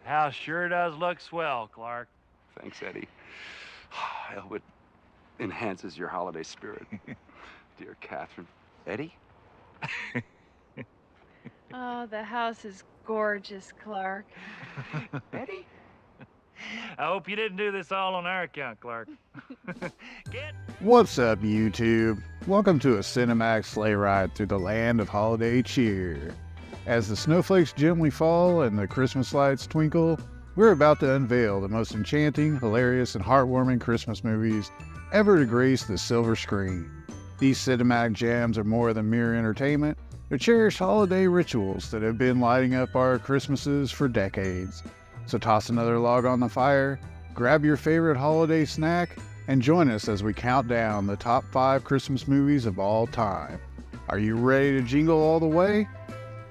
House sure does look swell, Clark. Thanks, Eddie. I hope it enhances your holiday spirit. Dear Catherine. Eddie? Oh, the house is gorgeous, Clark. Eddie? I hope you didn't do this all on our account, Clark. What's up, YouTube? Welcome to a Cinemax sleigh ride through the land of holiday cheer. As the snowflakes gently fall and the Christmas lights twinkle, we're about to unveil the most enchanting, hilarious, and heartwarming Christmas movies ever to grace the silver screen. These cinematic jams are more than mere entertainment. They're cherished holiday rituals that have been lighting up our Christmases for decades. So toss another log on the fire, grab your favorite holiday snack, and join us as we count down the top 5 Christmas movies of all time. Are you ready to jingle all the way?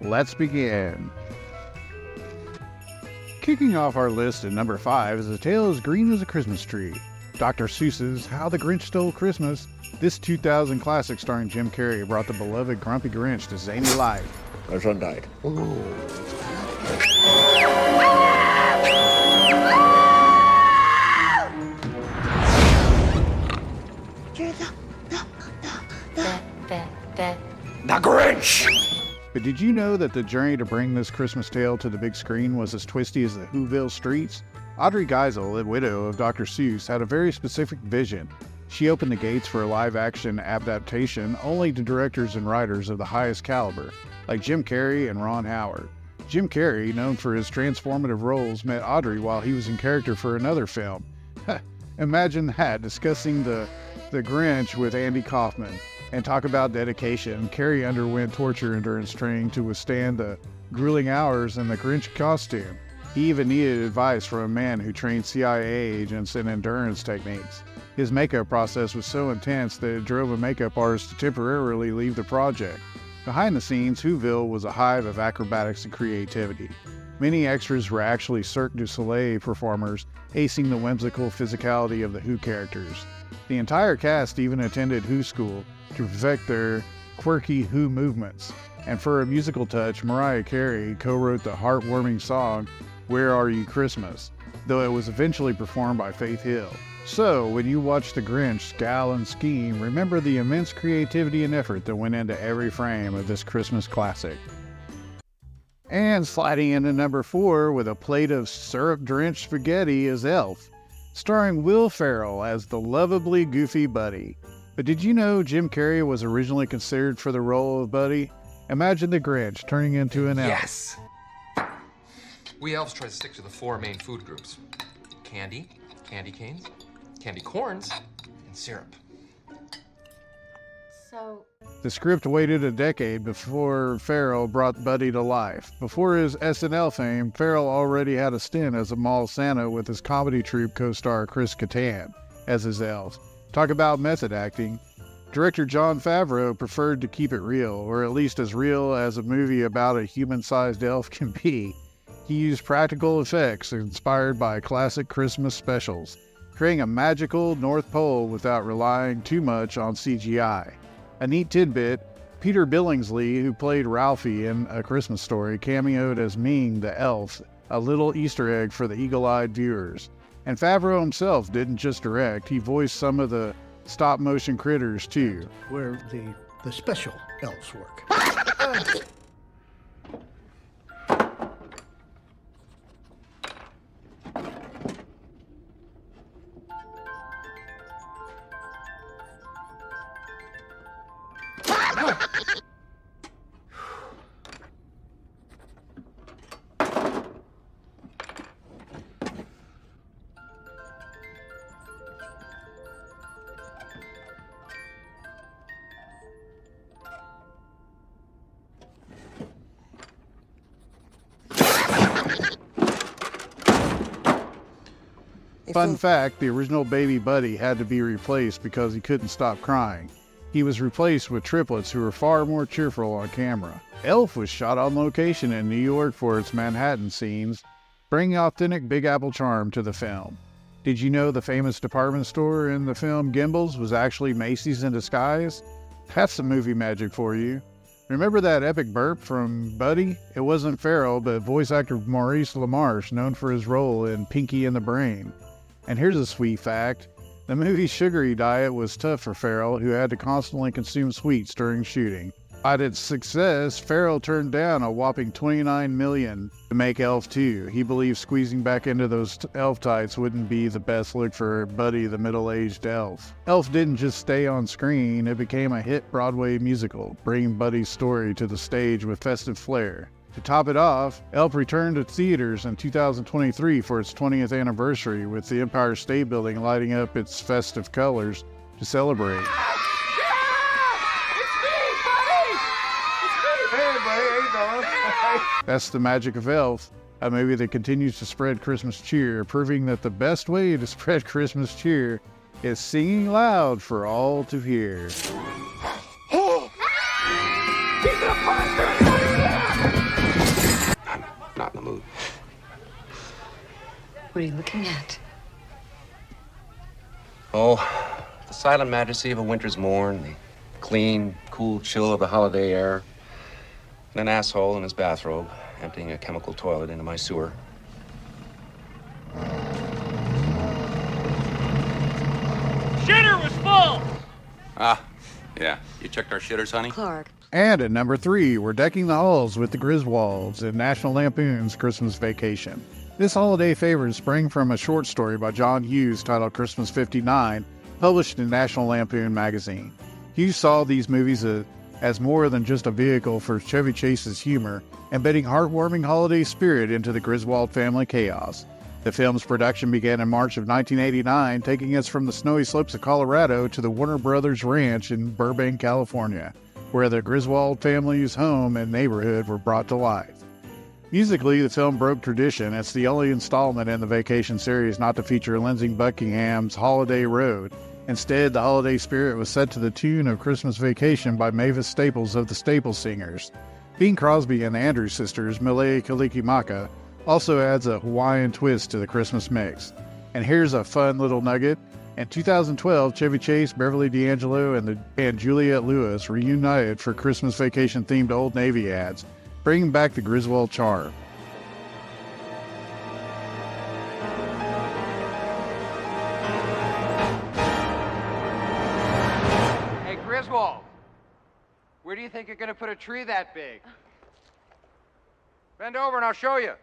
Let's begin. Kicking off our list at number 5 is A Tale as Green as a Christmas Tree. Dr. Seuss's How the Grinch Stole Christmas. This 2000 classic starring Jim Carrey brought the beloved Grumpy Grinch to zany life. My son died. The Grinch! But did you know that the journey to bring this Christmas tale to the big screen was as twisty as the Whoville streets? Audrey Geisel, the widow of Dr. Seuss, had a very specific vision. She opened the gates for a live-action adaptation only to directors and writers of the highest caliber, like Jim Carrey and Ron Howard. Jim Carrey, known for his transformative roles, met Audrey while he was in character for another film. Imagine that, discussing the Grinch with Andy Kaufman. And talk about dedication. Carrey underwent torture endurance training to withstand the grueling hours in the Grinch costume. He even needed advice from a man who trained CIA agents in endurance techniques. His makeup process was so intense that it drove a makeup artist to temporarily leave the project. Behind the scenes, Whoville was a hive of acrobatics and creativity. Many extras were actually Cirque du Soleil performers, acing the whimsical physicality of the Who characters. The entire cast even attended Who school to perfect their quirky Who movements. And for a musical touch, Mariah Carey co-wrote the heartwarming song, Where Are You Christmas?, though it was eventually performed by Faith Hill. So, when you watch The Grinch scowl and scheme, remember the immense creativity and effort that went into every frame of this Christmas classic. And sliding into number 4 with a plate of syrup-drenched spaghetti is Elf, starring Will Ferrell as the lovably goofy Buddy. But did you know Jim Carrey was originally considered for the role of Buddy? Imagine the Grinch turning into an elf. Yes! We elves try to stick to the 4 main food groups. Candy, candy canes, candy corns, and syrup. So, The script waited a decade before Ferrell brought Buddy to life. Before his SNL fame, Ferrell already had a stint as a mall Santa with his comedy troupe co-star Chris Kattan as his elf. Talk about method acting. Director Jon Favreau preferred to keep it real, or at least as real as a movie about a human-sized elf can be. He used practical effects inspired by classic Christmas specials, creating a magical North Pole without relying too much on CGI. A neat tidbit, Peter Billingsley, who played Ralphie in A Christmas Story, cameoed as Ming the elf, a little Easter egg for the eagle-eyed viewers. And Favreau himself didn't just direct, he voiced some of the stop-motion critters too. Where the special elves work. Fun fact, the original baby Buddy had to be replaced because he couldn't stop crying. He was replaced with triplets who were far more cheerful on camera. Elf was shot on location in New York for its Manhattan scenes, bringing authentic Big Apple charm to the film. Did you know the famous department store in the film Gimbals was actually Macy's in disguise? That's some movie magic for you. Remember that epic burp from Buddy? It wasn't Ferrell, but voice actor Maurice LaMarche, known for his role in Pinky and the Brain. And here's a sweet fact. The movie's sugary diet was tough for Ferrell, who had to constantly consume sweets during shooting. Despite its success, Ferrell turned down a whopping $29 million to make Elf 2. He believed squeezing back into those elf tights wouldn't be the best look for Buddy the middle-aged elf. Elf didn't just stay on screen, it became a hit Broadway musical, bringing Buddy's story to the stage with festive flair. To top it off, Elf returned to theaters in 2023 for its 20th anniversary, with the Empire State Building lighting up its festive colors to celebrate. That's the magic of Elf, a movie that continues to spread Christmas cheer, proving that the best way to spread Christmas cheer is singing loud for all to hear. I'm not in the mood. What are you looking at? Oh, the silent majesty of a winter's morn, the clean, cool chill of the holiday air, and an asshole in his bathrobe emptying a chemical toilet into my sewer. Shitter was full! Ah, yeah. You checked our shitters, honey? Clark. And at number 3, we're decking the halls with the Griswolds in National Lampoon's Christmas Vacation. This holiday favorite sprang from a short story by John Hughes titled Christmas 59, published in National Lampoon magazine. Hughes saw these movies as more than just a vehicle for Chevy Chase's humor, embedding heartwarming holiday spirit into the Griswold family chaos. The film's production began in March of 1989, taking us from the snowy slopes of Colorado to the Warner Brothers Ranch in Burbank, California, where the Griswold family's home and neighborhood were brought to life. Musically, the film broke tradition. It's the only installment in the Vacation series not to feature Lindsey Buckingham's Holiday Road. Instead, the holiday spirit was set to the tune of Christmas Vacation by Mavis Staples of the Staples Singers. Bing Crosby and the Andrews Sisters, Mele Kalikimaka, also adds a Hawaiian twist to the Christmas mix. And here's a fun little nugget. In 2012, Chevy Chase, Beverly D'Angelo, and Juliette Lewis reunited for Christmas Vacation-themed Old Navy ads, bringing back the Griswold charm. Hey, Griswold, where do you think you're going to put a tree that big? Bend over and I'll show you.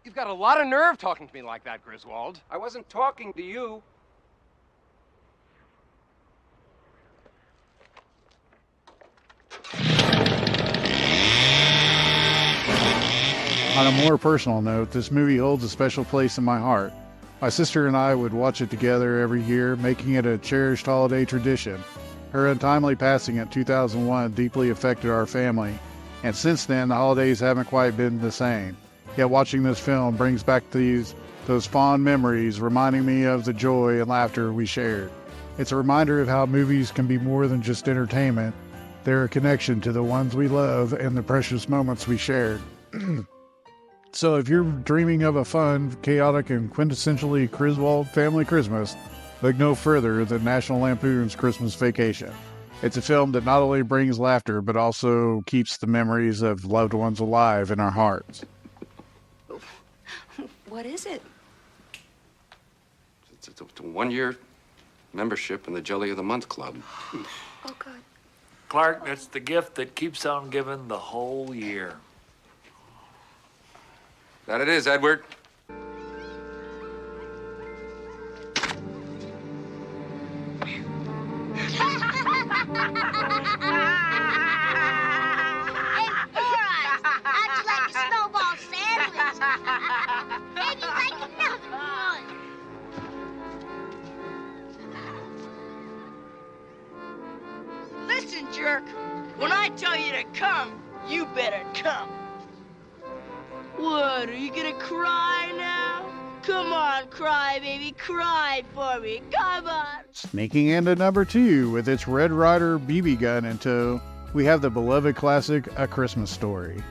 You've got a lot of nerve talking to me like that, Griswold. I wasn't talking to you. On a more personal note, this movie holds a special place in my heart. My sister and I would watch it together every year, making it a cherished holiday tradition. Her untimely passing in 2001 deeply affected our family, and since then the holidays haven't quite been the same. Yet watching this film brings back those fond memories, reminding me of the joy and laughter we shared. It's a reminder of how movies can be more than just entertainment. They're a connection to the ones we love and the precious moments we shared. So if you're dreaming of a fun, chaotic, and quintessentially Griswold family Christmas, look no further than National Lampoon's Christmas Vacation. It's a film that not only brings laughter, but also keeps the memories of loved ones alive in our hearts. What is it? It's a 1-year membership in the Jelly of the Month Club. Oh, God. Clark, that's the gift that keeps on giving the whole year. That it is, Edward. Listen, jerk. When I tell you to come, you better come. What, are you gonna cry now? Come on, cry, baby. Cry for me. Come on. Sneaking into number 2 with its Red Ryder BB gun in tow, we have the beloved classic A Christmas Story.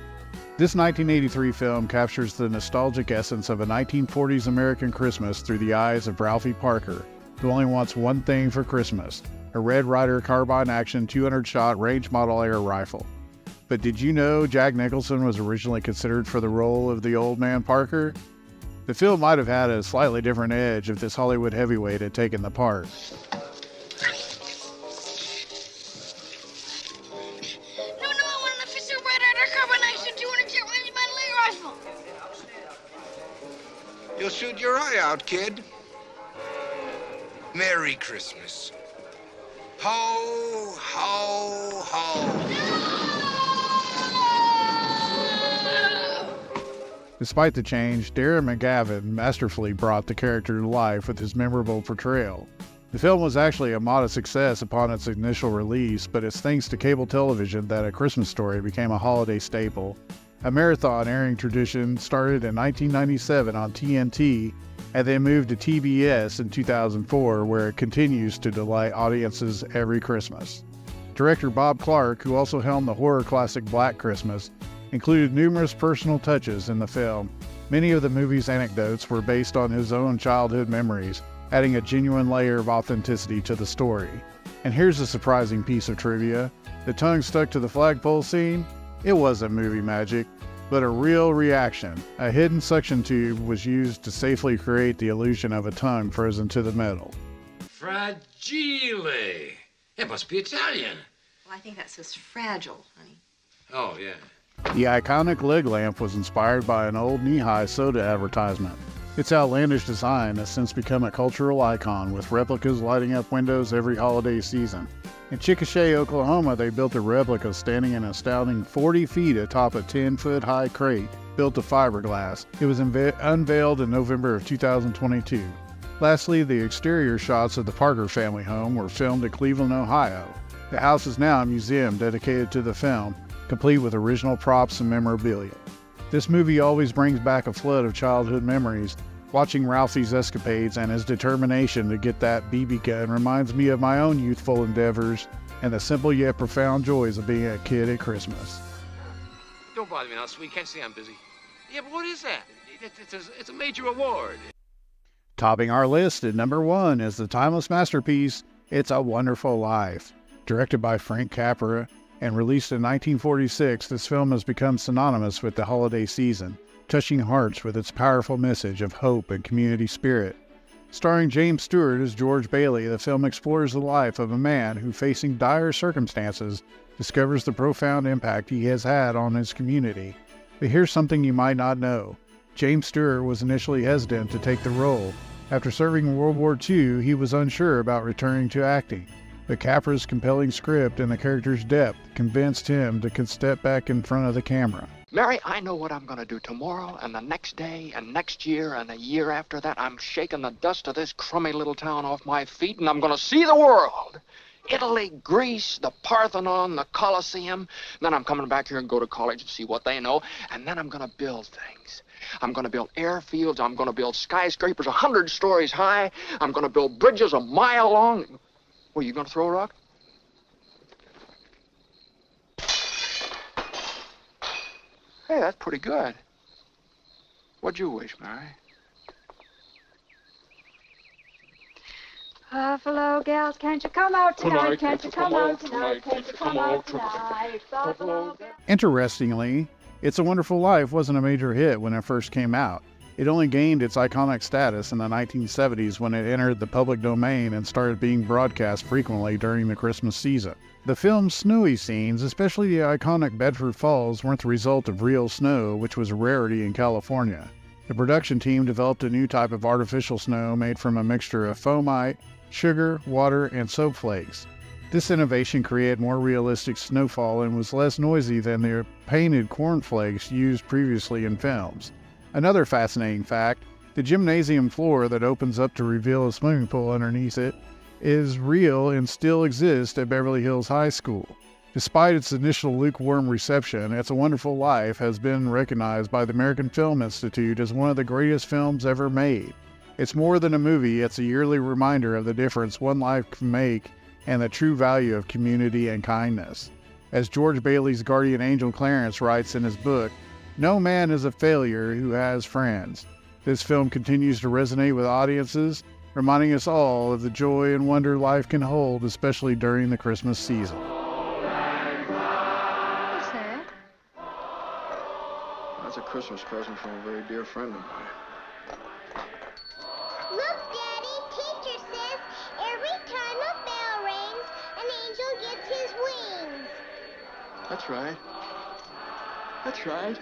This 1983 film captures the nostalgic essence of a 1940s American Christmas through the eyes of Ralphie Parker, who only wants one thing for Christmas: a Red Ryder carbine action 200-shot range model air rifle. But did you know Jack Nicholson was originally considered for the role of the Old Man Parker? The film might have had a slightly different edge if this Hollywood heavyweight had taken the part. No, I want an official Red Ryder carbine action 200-shot range model air rifle. You'll shoot your eye out, kid. Merry Christmas. Ho, ho, ho. Despite the change, Darren McGavin masterfully brought the character to life with his memorable portrayal. The film was actually a modest success upon its initial release, but it's thanks to cable television that A Christmas Story became a holiday staple. A marathon airing tradition started in 1997 on TNT and then moved to TBS in 2004, where it continues to delight audiences every Christmas. Director Bob Clark, who also helmed the horror classic Black Christmas, included numerous personal touches in the film. Many of the movie's anecdotes were based on his own childhood memories, adding a genuine layer of authenticity to the story. And here's a surprising piece of trivia. The tongue stuck to the flagpole scene? It wasn't movie magic, but a real reaction. A hidden suction tube was used to safely create the illusion of a tongue frozen to the metal. Fragile. It must be Italian. Well, I think that says fragile, honey. Oh, yeah. The iconic leg lamp was inspired by an old knee-high soda advertisement. Its outlandish design has since become a cultural icon, with replicas lighting up windows every holiday season. In Chickasha, Oklahoma, they built a replica standing an astounding 40 feet atop a 10-foot-high crate built of fiberglass. It was unveiled in November of 2022. Lastly, the exterior shots of the Parker family home were filmed in Cleveland, Ohio. The house is now a museum dedicated to the film, complete with original props and memorabilia. This movie always brings back a flood of childhood memories. Watching Ralphie's escapades and his determination to get that BB gun reminds me of my own youthful endeavors and the simple yet profound joys of being a kid at Christmas. Don't bother me now, sweet. Can't see I'm busy. Yeah, but what is that? It's a major award. Topping our list at number 1 is the timeless masterpiece, It's a Wonderful Life. Directed by Frank Capra and released in 1946, this film has become synonymous with the holiday season, touching hearts with its powerful message of hope and community spirit. Starring James Stewart as George Bailey, the film explores the life of a man who, facing dire circumstances, discovers the profound impact he has had on his community. But here's something you might not know. James Stewart was initially hesitant to take the role. After serving in World War II, he was unsure about returning to acting. But Capra's compelling script and the character's depth convinced him to step back in front of the camera. Mary, I know what I'm going to do tomorrow and the next day and next year and a year after that. I'm shaking the dust of this crummy little town off my feet, and I'm going to see the world. Italy, Greece, the Parthenon, the Colosseum. Then I'm coming back here and go to college and see what they know. And then I'm going to build things. I'm going to build airfields. I'm going to build skyscrapers 100 stories high. I'm going to build bridges a mile long. Well, you going to throw a rock? Hey, that's pretty good. What'd you wish, Mary? Buffalo gals, can't you come out tonight? Can't you come out tonight? Can't you come out tonight? Buffalo gals. Interestingly, It's a Wonderful Life wasn't a major hit when it first came out. It only gained its iconic status in the 1970s when it entered the public domain and started being broadcast frequently during the Christmas season. The film's snowy scenes, especially the iconic Bedford Falls, weren't the result of real snow, which was a rarity in California. The production team developed a new type of artificial snow made from a mixture of foamite, sugar, water, and soap flakes. This innovation created more realistic snowfall and was less noisy than the painted cornflakes used previously in films. Another fascinating fact, the gymnasium floor that opens up to reveal a swimming pool underneath it is real and still exists at Beverly Hills High School. Despite its initial lukewarm reception, It's a Wonderful Life has been recognized by the American Film Institute as one of the greatest films ever made. It's more than a movie, it's a yearly reminder of the difference one life can make and the true value of community and kindness. As George Bailey's guardian angel Clarence writes in his book, "No man is a failure who has friends." This film continues to resonate with audiences reminding us all of the joy and wonder life can hold, especially during the Christmas season. What's that? That's a Christmas present from a very dear friend of mine. Look, Daddy, teacher says every time a bell rings, an angel gets his wings. That's right. That's right.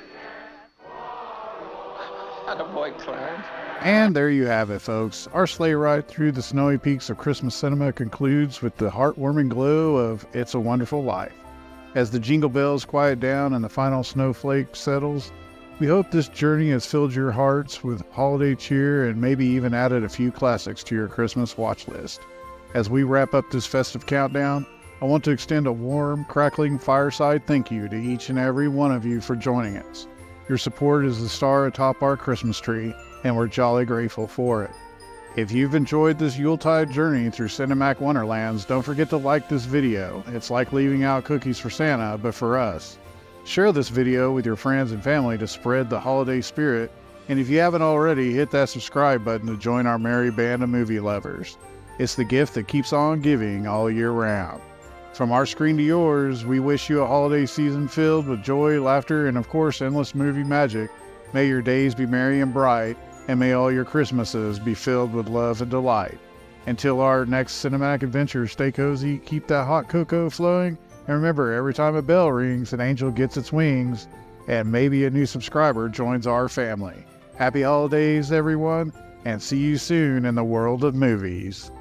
Attaboy, Clarence. And there you have it, folks. Our sleigh ride through the snowy peaks of Christmas cinema concludes with the heartwarming glow of It's a Wonderful Life. As the jingle bells quiet down and the final snowflake settles, we hope this journey has filled your hearts with holiday cheer and maybe even added a few classics to your Christmas watch list. As we wrap up this festive countdown, I want to extend a warm, crackling fireside thank you to each and every one of you for joining us. Your support is the star atop our Christmas tree, and we're jolly grateful for it. If you've enjoyed this Yuletide journey through Cinemac Wonderlands, don't forget to like this video. It's like leaving out cookies for Santa, but for us. Share this video with your friends and family to spread the holiday spirit, and if you haven't already, hit that subscribe button to join our merry band of movie lovers. It's the gift that keeps on giving all year round. From our screen to yours, we wish you a holiday season filled with joy, laughter, and of course, endless movie magic. May your days be merry and bright, and may all your Christmases be filled with love and delight. Until our next cinematic adventure, stay cozy, keep that hot cocoa flowing, and remember, every time a bell rings, an angel gets its wings, and maybe a new subscriber joins our family. Happy holidays, everyone, and see you soon in the world of movies.